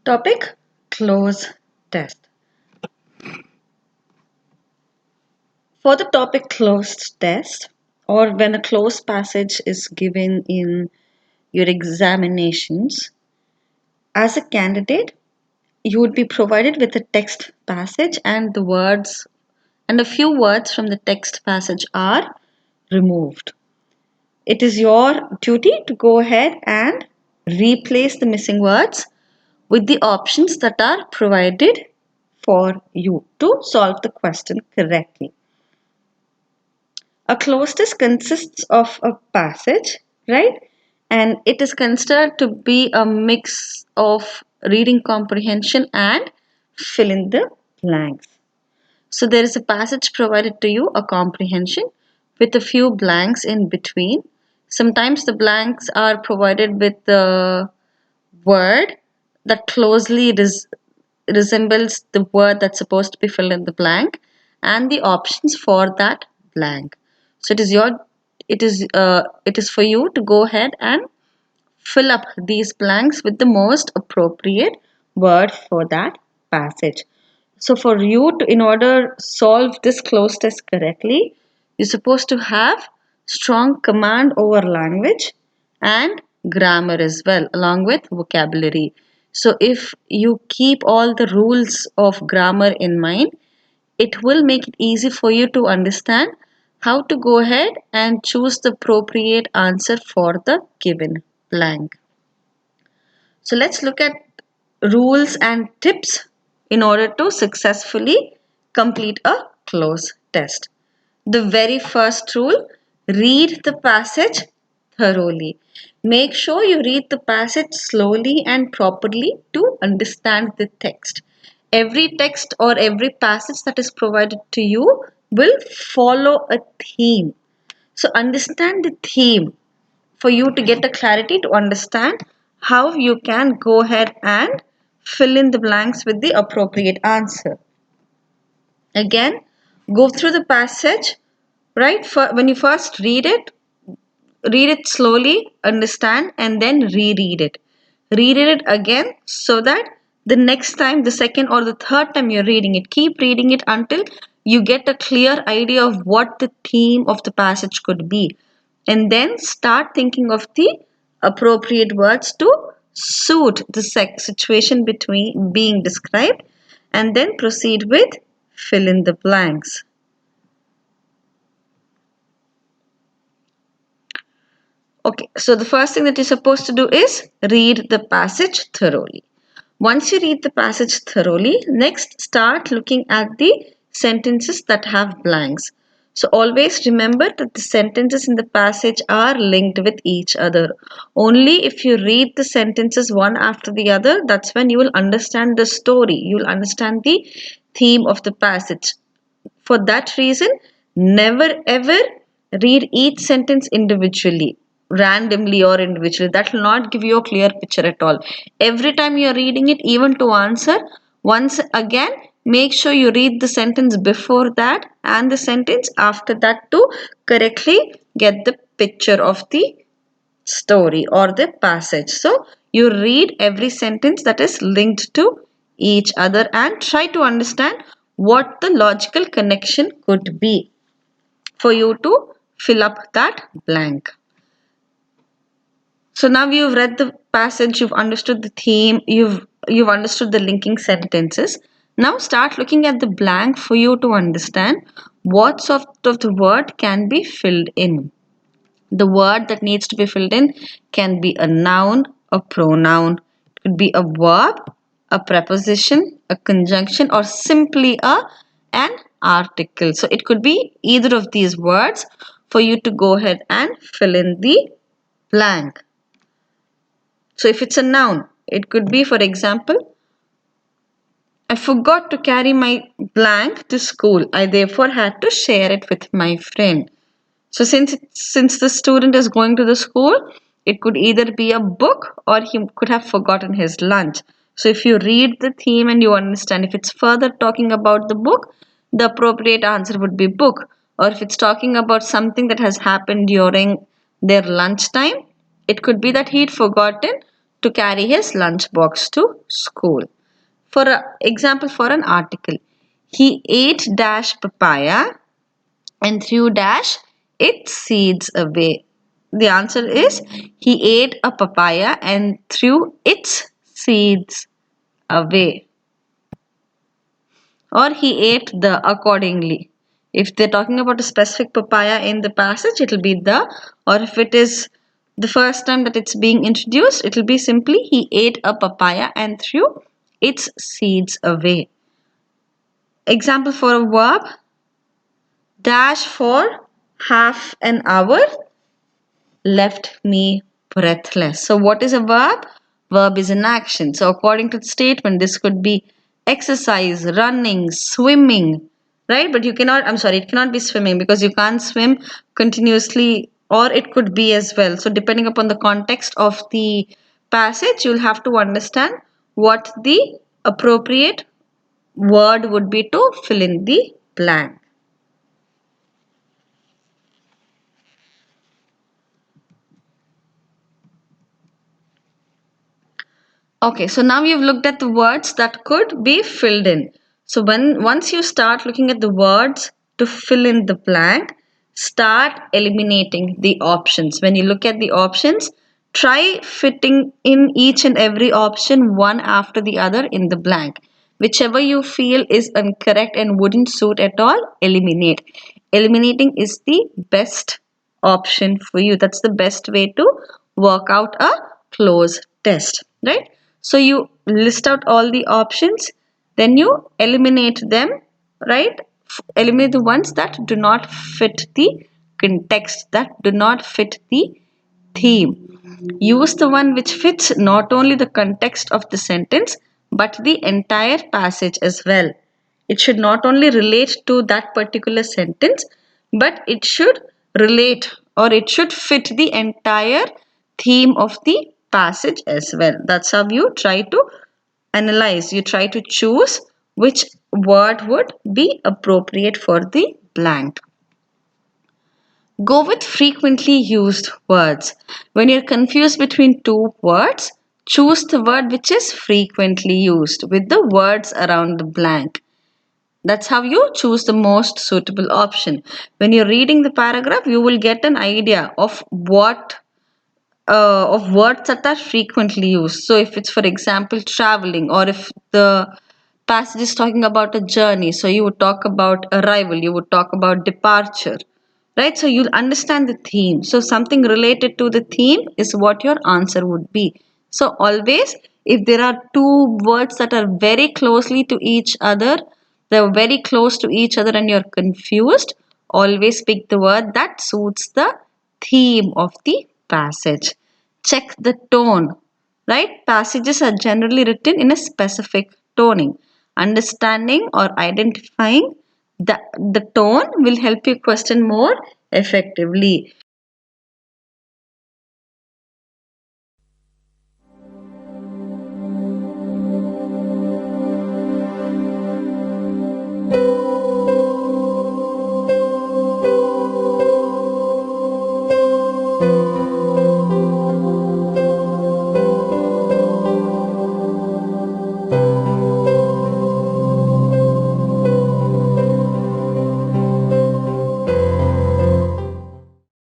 Topic Cloze test. For the topic closed test, or when a closed passage is given in your examinations, as a candidate, you would be provided with a text passage and the words and a few words from the text passage are removed. It is your duty to go ahead and replace the missing words with the options that are provided for you to solve the question correctly. A closed test consists of a passage, right? And it is considered to be a mix of reading comprehension and fill in the blanks. So there is a passage provided to you, a comprehension, with a few blanks in between. Sometimes the blanks are provided with the word that closely resembles the word that's supposed to be filled in the blank and the options for that blank. So it is for you to go ahead and fill up these blanks with the most appropriate word for that passage. So for you to, in order solve this cloze test correctly, you're supposed to have strong command over language and grammar as well, along with vocabulary. So if you keep all the rules of grammar in mind, it will make it easy for you to understand how to go ahead and choose the appropriate answer for the given blank. So let's look at rules and tips in order to successfully complete a cloze test. The very first rule, read the passage thoroughly. Make sure you read the passage slowly and properly to understand the text. Every text or every passage that is provided to you will follow a theme. So understand the theme for you to get a clarity to understand how you can go ahead and fill in the blanks with the appropriate answer. Again, go through the passage, right? When you first read it slowly, understand, and then reread it. Reread it again so that the next time, the second or the third time you're reading it, keep reading it until you get a clear idea of what the theme of the passage could be. And then start thinking of the appropriate words to suit the situation between being described, and then proceed with fill in the blanks. Okay, so the first thing that you're supposed to do is read the passage thoroughly. Once you read the passage thoroughly, next start looking at the sentences that have blanks. So always remember that the sentences in the passage are linked with each other. Only if you read the sentences one after the other, that's when you will understand the story. You will understand the theme of the passage. For that reason, never ever read each sentence individually, randomly or individually. That will not give you a clear picture at all. Every time you are reading it, even to answer, once again, make sure you read the sentence before that and the sentence after that to correctly get the picture of the story or the passage. So you read every sentence that is linked to each other and try to understand what the logical connection could be for you to fill up that blank. So now you've read the passage, you've understood the theme, you've understood the linking sentences. Now start looking at the blank for you to understand what sort of the word can be filled in. The word that needs to be filled in can be a noun, a pronoun, it could be a verb, a preposition, a conjunction, or simply an article. So it could be either of these words for you to go ahead and fill in the blank. So if it's a noun, it could be, for example, I forgot to carry my blank to school. I therefore had to share it with my friend. So since the student is going to the school, it could either be a book or he could have forgotten his lunch. So if you read the theme and you understand, if it's further talking about the book, the appropriate answer would be book. Or if it's talking about something that has happened during their lunchtime, it could be that he'd forgotten to carry his lunchbox to school. For example, for an article, he ate dash papaya and threw dash its seeds away. The answer is he ate a papaya and threw its seeds away. Or he ate the accordingly. If they're talking about a specific papaya in the passage, it will be the, or if it is the first time that it's being introduced, it will be simply he ate a papaya and threw its seeds away. Example for a verb, dash for half an hour left me breathless. So what is a verb? Verb is an action. So according to the statement, this could be exercise, running, swimming, right? But you cannot, I'm sorry, it cannot be swimming because you can't swim continuously, or it could be as well. So depending upon the context of the passage, you'll have to understand what the appropriate word would be to fill in the blank. Okay, so now we've looked at the words that could be filled in. So once you start looking at the words to fill in the blank, start eliminating the options. When you look at the options, try fitting in each and every option one after the other in the blank. Whichever you feel is incorrect and wouldn't suit at all, eliminate. Eliminating is the best option for you. That's the best way to work out a cloze test, right? So you list out all the options, then you eliminate them, right? Eliminate the ones that do not fit the context, that do not fit the theme. Use the one which fits not only the context of the sentence but the entire passage as well. It should not only relate to that particular sentence, but it should relate, or it should fit the entire theme of the passage as well. That's how you try to analyze, you try to choose which word would be appropriate for the blank. Go with frequently used words. When you're confused between two words, choose the word which is frequently used with the words around the blank. That's how you choose the most suitable option. When you're reading the paragraph, you will get an idea of what of words that are frequently used. So if it's, for example, traveling, or if the passage is talking about a journey, so you would talk about arrival, you would talk about departure, right? So you'll understand the theme. So something related to the theme is what your answer would be. So always, if there are two words that are very closely to each other, they're very close to each other and you're confused, always pick the word that suits the theme of the passage. Check the tone, right? Passages are generally written in a specific toning. Understanding or identifying the tone will help you question more effectively.